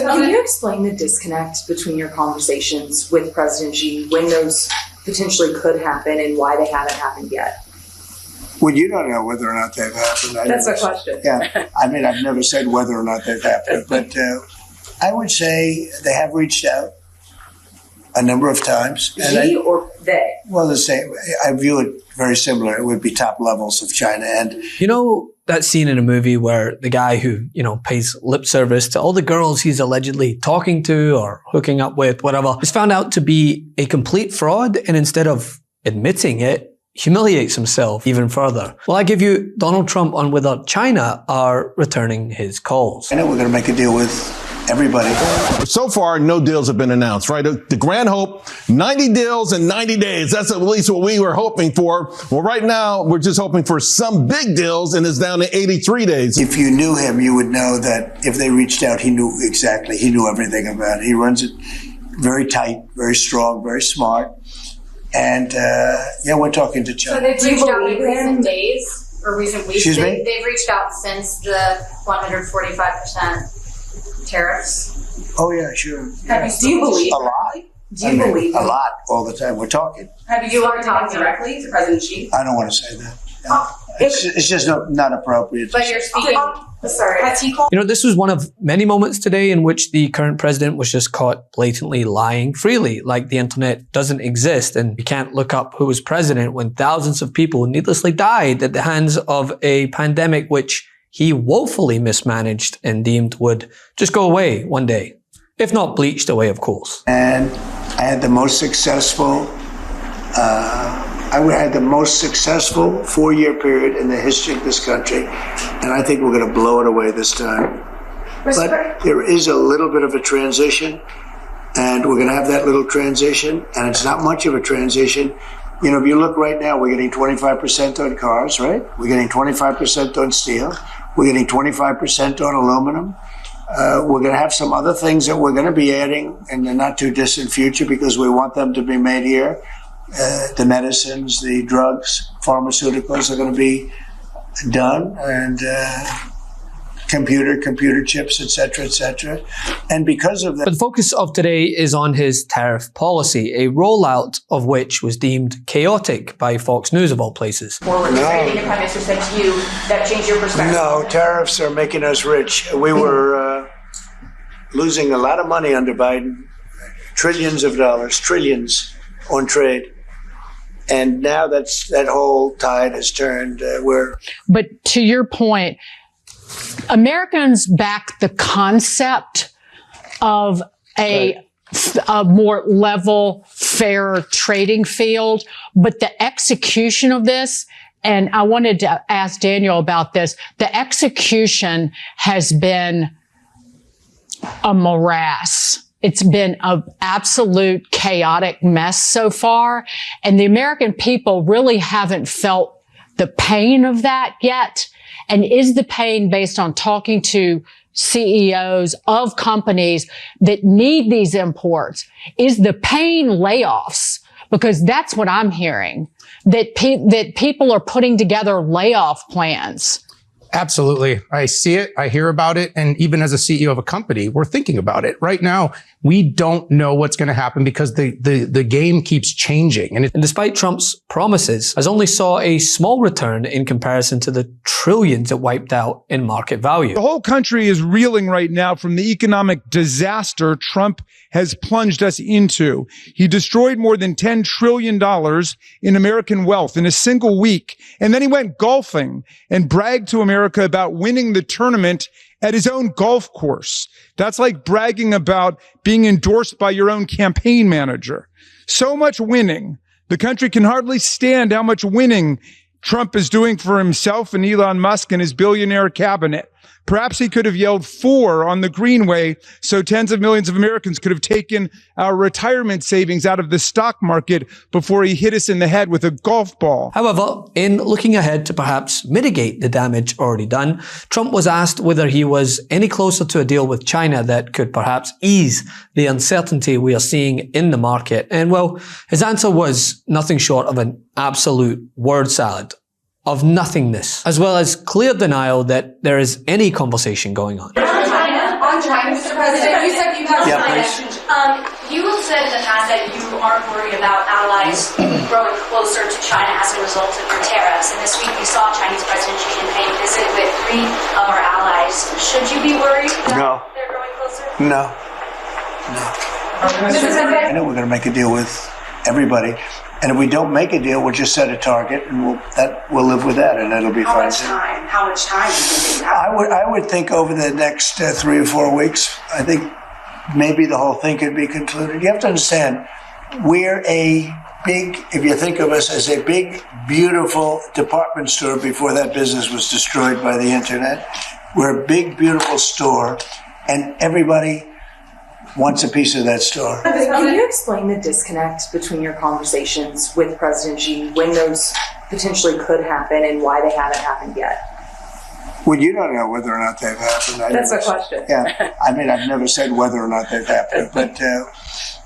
Can you explain the disconnect between your conversations with President Xi, when those potentially could happen and why they haven't happened yet? Well, you don't know whether or not they've happened. That's a question. Yeah. I mean, I've never said whether or not they've happened, but I would say they have reached out a number of times. Xi or they? Well, the same. I view it very similar. It would be top levels of China. And you know that scene in a movie where the guy who, pays lip service to all the girls he's allegedly talking to or hooking up with, whatever, is found out to be a complete fraud, and instead of admitting it, humiliates himself even further. Well, I give you Donald Trump on whether China are returning his calls. I know we're going to make a deal with everybody. So far, no deals have been announced, right? The grand hope, 90 deals in 90 days. That's at least what we were hoping for. Well, right now, we're just hoping for some big deals, and it's down to 83 days. If you knew him, you would know that if they reached out, he knew everything about it. He runs it very tight, very strong, very smart. And, we're talking to China. So they've reached out in recent days or recent weeks? Excuse me? They've reached out since the 145% tariffs? Oh, yeah, sure. Yeah. Do you believe a lot? Do you believe a lot all the time? We're talking. Have you ever talked directly to President Xi? I don't want to say that. No. It's just not appropriate. But you're speaking. Sorry. Has he called? This was one of many moments today in which the current president was just caught blatantly lying freely, like the internet doesn't exist and you can't look up who was president when thousands of people needlessly died at the hands of a pandemic which he woefully mismanaged and deemed would just go away one day, if not bleached away, of course. And I had the most successful 4-year period in the history of this country, and I think we're going to blow it away this time. But there is a little bit of a transition, and we're going to have that little transition, and it's not much of a transition. If you look right now, we're getting 25% on cars, right? We're getting 25% on steel. We're getting 25% on aluminum. We're going to have some other things that we're going to be adding in the not too distant future because we want them to be made here. The medicines, the drugs, pharmaceuticals are going to be done, and computer chips, et cetera, and because of that. But the focus of today is on his tariff policy, a rollout of which was deemed chaotic by Fox News of all places. Forward trading, the Prime Minister said to you, that changed your perspective? No, tariffs are making us rich. We were losing a lot of money under Biden, trillions of dollars, trillions on trade. And now that whole tide has turned. But to your point, Americans back the concept of a more level, fair trading field, but the execution of this, and I wanted to ask Daniel about this, the execution has been a morass. It's been an absolute chaotic mess so far, and the American people really haven't felt the pain of that yet. And is the pain based on talking to CEOs of companies that need these imports? Is the pain layoffs? Because that's what I'm hearing, that people are putting together layoff plans. Absolutely. I see it. I hear about it. And even as a CEO of a company, we're thinking about it. Right now, we don't know what's going to happen because the game keeps changing. And despite Trump's promises, has only saw a small return in comparison to the trillions it wiped out in market value. The whole country is reeling right now from the economic disaster Trump has plunged us into. He destroyed more than $10 trillion in American wealth in a single week. And then he went golfing and bragged to America about winning the tournament at his own golf course. That's like bragging about being endorsed by your own campaign manager. So much winning. The country can hardly stand how much winning Trump is doing for himself and Elon Musk and his billionaire cabinet. Perhaps he could have yelled 4 on the Greenway so tens of millions of Americans could have taken our retirement savings out of the stock market before he hit us in the head with a golf ball. However, in looking ahead to perhaps mitigate the damage already done, Trump was asked whether he was any closer to a deal with China that could perhaps ease the uncertainty we are seeing in the market. And well, his answer was nothing short of an absolute word salad of nothingness, as well as clear denial that there is any conversation going on. On China, Mr. President, you said in the past that you aren't worried about allies growing closer to China as a result of your tariffs. And this week we saw Chinese President Xi Jinping visit with 3 of our allies. Should you be worried that they're growing closer? No. I know we're going to make a deal with everybody. And if we don't make a deal, we'll just set a target, and we'll live with that, and it'll be fine. How much time do you think? I would think over the next 3 or 4 weeks, I think maybe the whole thing could be concluded. You have to understand, we're a big, if you think of us as a big, beautiful department store before that business was destroyed by the internet. We're a big, beautiful store, and everybody wants a piece of that store. Can you explain the disconnect between your conversations with President Xi, when those potentially could happen and why they haven't happened yet? Well, you don't know whether or not they've happened. That's the question. Yeah, I mean, I've never said whether or not they've happened, but I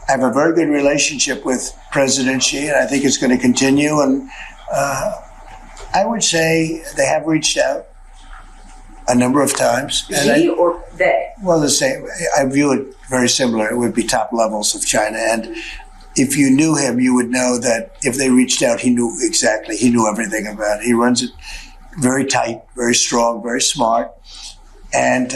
have a very good relationship with President Xi, and I think it's going to continue. And I would say they have reached out a number of times. Xi or they? Well, the same. I view it very similar. It would be top levels of China. And if you knew him, you would know that if they reached out, he knew exactly. He knew everything about it. He runs it very tight, very strong, very smart. And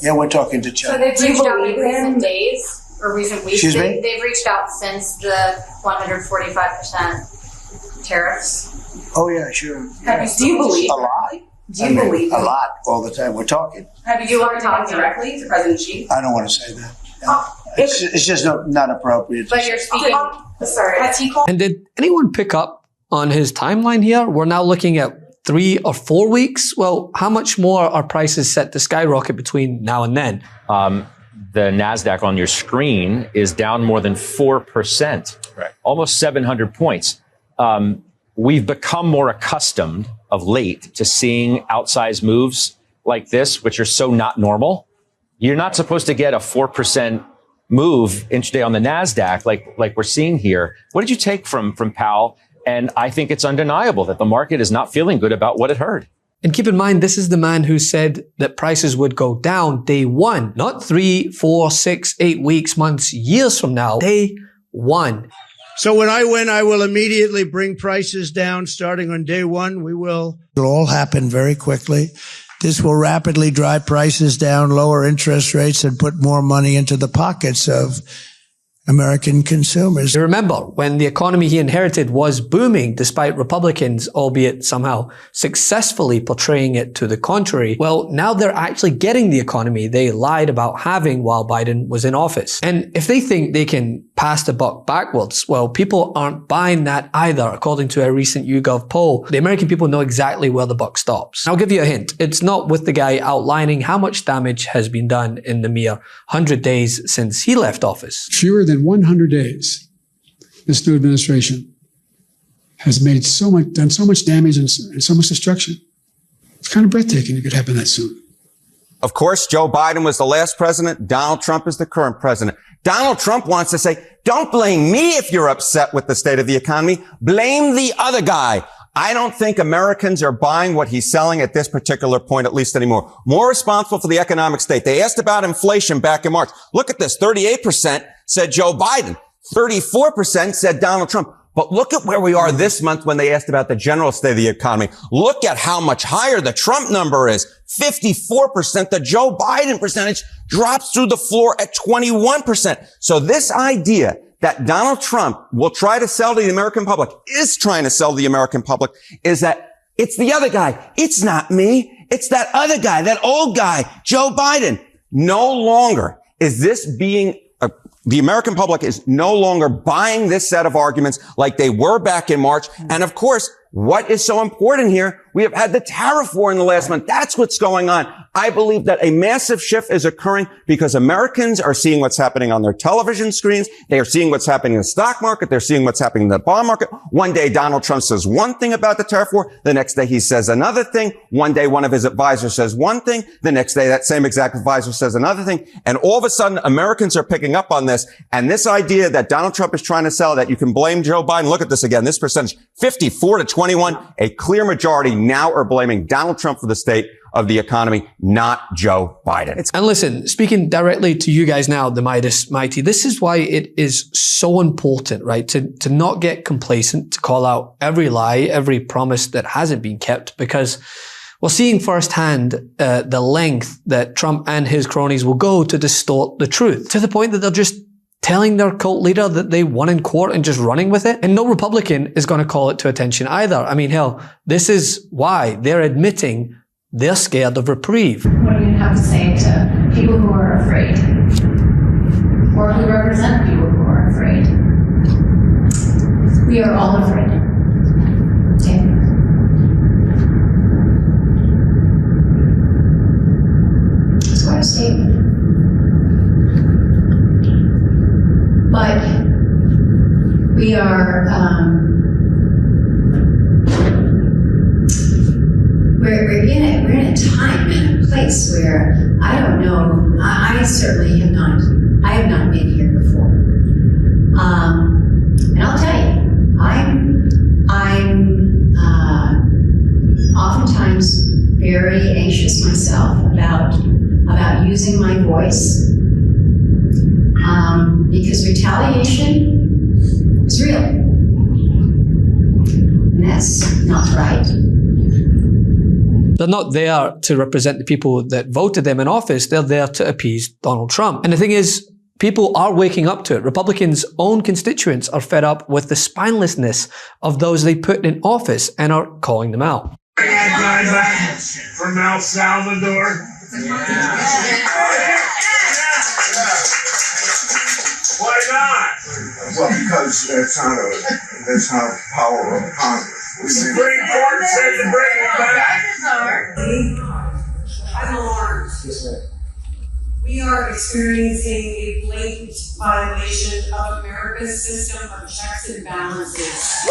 we're talking to China. So they've reached out in recent days or recent weeks? Excuse me? They've reached out since the 145% tariffs? Oh, yeah, sure. Do you believe? A lot. Do you believe? A lot, all the time. We're talking. Have you ever talked directly to President Xi? I don't want to say that. No. It's just not appropriate. But you're speaking. Sorry. Has he called? And did anyone pick up on his timeline here? We're now looking at 3 or 4 weeks. Well, how much more are prices set to skyrocket between now and then? The NASDAQ on your screen is down more than 4%, right. Almost 700 points. We've become more accustomed of late to seeing outsized moves like this, which are so not normal. You're not supposed to get a 4% move intraday on the NASDAQ like we're seeing here. What did you take from Powell? And I think it's undeniable that the market is not feeling good about what it heard. And keep in mind, this is the man who said that prices would go down day one, not 3, 4, 6, 8 weeks, months, years from now. Day one. So when I win, I will immediately bring prices down starting on day one. It'll all happen very quickly. This will rapidly drive prices down, lower interest rates, and put more money into the pockets of American consumers. Remember, when the economy he inherited was booming, despite Republicans, albeit somehow successfully portraying it to the contrary, well, now they're actually getting the economy they lied about having while Biden was in office. And if they think they can pass the buck backwards, well, people aren't buying that either. According to a recent YouGov poll, the American people know exactly where the buck stops. I'll give you a hint. It's not with the guy outlining how much damage has been done in the mere 100 days since he left office. Fewer than 100 days, this new administration has done so much damage and so much destruction. It's kind of breathtaking it could happen that soon. Of course, Joe Biden was the last president. Donald Trump is the current president. Donald Trump wants to say, don't blame me if you're upset with the state of the economy. Blame the other guy. I don't think Americans are buying what he's selling at this particular point, at least anymore. More responsible for the economic state. They asked about inflation back in March. Look at this. 38% said Joe Biden. 34% said Donald Trump. But look at where we are this month when they asked about the general state of the economy. Look at how much higher the Trump number is. 54%. The Joe Biden percentage drops through the floor at 21%. So this idea that Donald Trump will try to sell to the American public, is trying to sell to the American public, is that it's the other guy. It's not me. It's that other guy, that old guy, Joe Biden. No longer is this being the American public is no longer buying this set of arguments like they were back in March. And of course, what is so important here? We have had the tariff war in the last month. That's what's going on. I believe that a massive shift is occurring because Americans are seeing what's happening on their television screens. They are seeing what's happening in the stock market. They're seeing what's happening in the bond market. One day, Donald Trump says one thing about the tariff war. The next day, he says another thing. One day, one of his advisors says one thing. The next day, that same exact advisor says another thing. And all of a sudden, Americans are picking up on this. And this idea that Donald Trump is trying to sell, that you can blame Joe Biden. Look at this again. This percentage, 54 to 21, a clear majority now are blaming Donald Trump for the state of the economy, not Joe Biden. And listen, speaking directly to you guys now, the Midas Mighty, this is why it is so important, right? To not get complacent, to call out every lie, every promise that hasn't been kept, because we're seeing firsthand the length that Trump and his cronies will go to distort the truth, to the point that they're just telling their cult leader that they won in court and just running with it. And no Republican is going to call it to attention either. I mean, hell, this is why they're admitting they're scared of reprieve. What do you have to say to people who are afraid? Or who represent people who are afraid? We are all afraid. Okay? It's quite a statement. But we are, we're in a time and a place where I don't know, I certainly have not been here before. And I'll tell you, I'm oftentimes very anxious myself about using my voice. Because retaliation is real. And that's not right. They're not there to represent the people that voted them in office. They're there to appease Donald Trump. And the thing is, people are waking up to it. Republicans' own constituents are fed up with the spinelessness of those they put in office and are calling them out. Back from El Salvador. Why not? Well, because that's not power of Congress. The Supreme Court said to bring it back. I'm alarmed. We are experiencing a blatant violation of America's system of checks and balances.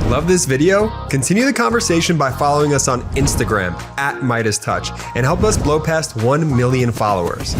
Love this video? Continue the conversation by following us on Instagram @MeidasTouch and help us blow past 1 million followers.